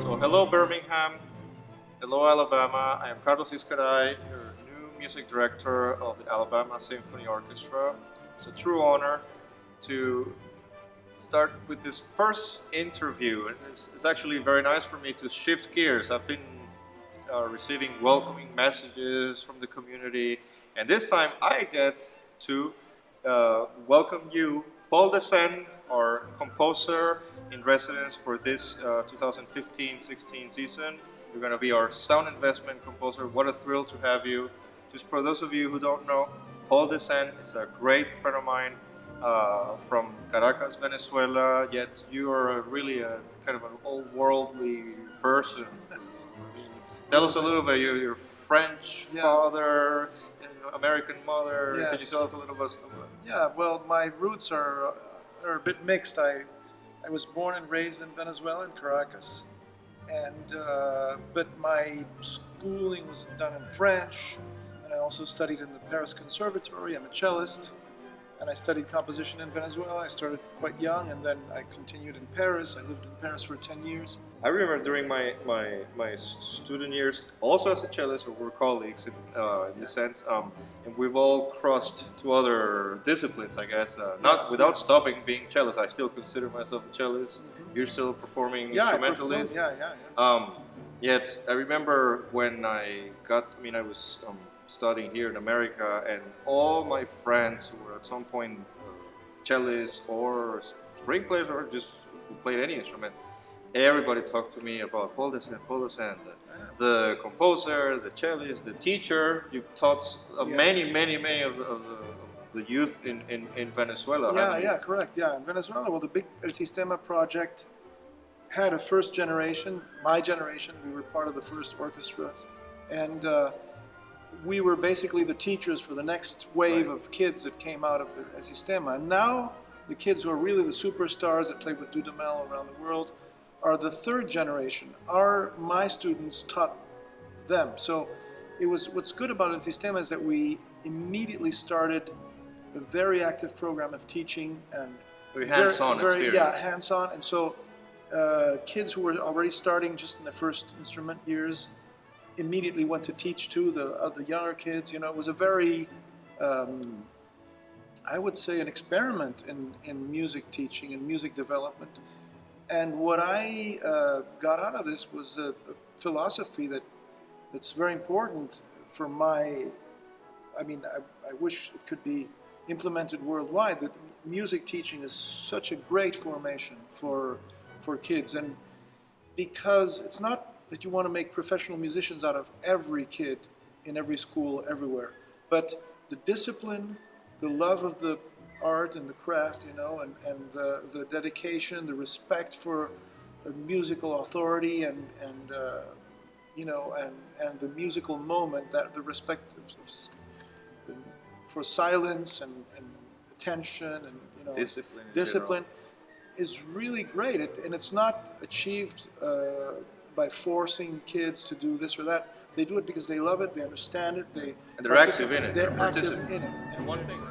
So hello Birmingham, hello Alabama, I am Carlos Izcaray, your new music director of the Alabama Symphony Orchestra. It's a true honor to start with this first interview. It's actually very nice for me to shift gears. I've been receiving welcoming messages from the community, and this time I get to welcome you, Paul Desenne, our composer in residence for this 2015-16 season. You're going to be our sound investment composer. What a thrill to have you. Just for those of you who don't know, Paul Desenne is a great friend of mine from Caracas, Venezuela, yet you are really a kind of an old-worldly person. Tell us a little bit, your French father, American mother. Yes. Can you tell us a little bit? Yeah, well, my roots are a bit mixed. I was born and raised in Venezuela, in Caracas, and but my schooling was done in French, and I also studied in the Paris Conservatory. I'm a cellist, and I studied composition in Venezuela. I started quite young, and then I continued in Paris. I lived in Paris for 10 years. I remember during my student years, also as a cellist, we're colleagues in the sense, and we've all crossed to other disciplines, I guess. Not without stopping being cellist. I still consider myself a cellist. Mm-hmm. You're still performing instrumentalist. Yet I remember when I was studying here in America, and all my friends who were at some point cellists or string players or just who played any instrument, everybody talked to me about Paul Desenne, the composer, the cellist, the teacher. You've taught many of the youth in Venezuela. Correct. In Venezuela, well, the big El Sistema project had a first generation, my generation. We were part of the first orchestras, and we were basically the teachers for the next wave of kids that came out of the El Sistema. And now the kids who are really the superstars that play with Dudamel around the world are the third generation. My students taught them. So what's good about El Sistema is that we immediately started a very active program of teaching and very hands-on experience. Yeah, hands-on. And so kids who were already starting just in the first instrument years immediately went to teach to the younger kids. You know, it was a very, I would say, an experiment in music teaching and music development. And what I got out of this was a philosophy that's very important for I wish it could be implemented worldwide, that music teaching is such a great formation for kids. And because it's not that you want to make professional musicians out of every kid in every school everywhere, but the discipline, the love of the art and the craft, and the dedication, the respect for the musical authority and the musical moment, that the respect for silence and attention and discipline is really great. And it's not achieved by forcing kids to do this or that. They do it because they love it, they understand it, they're active in it. They're active in it. And one thing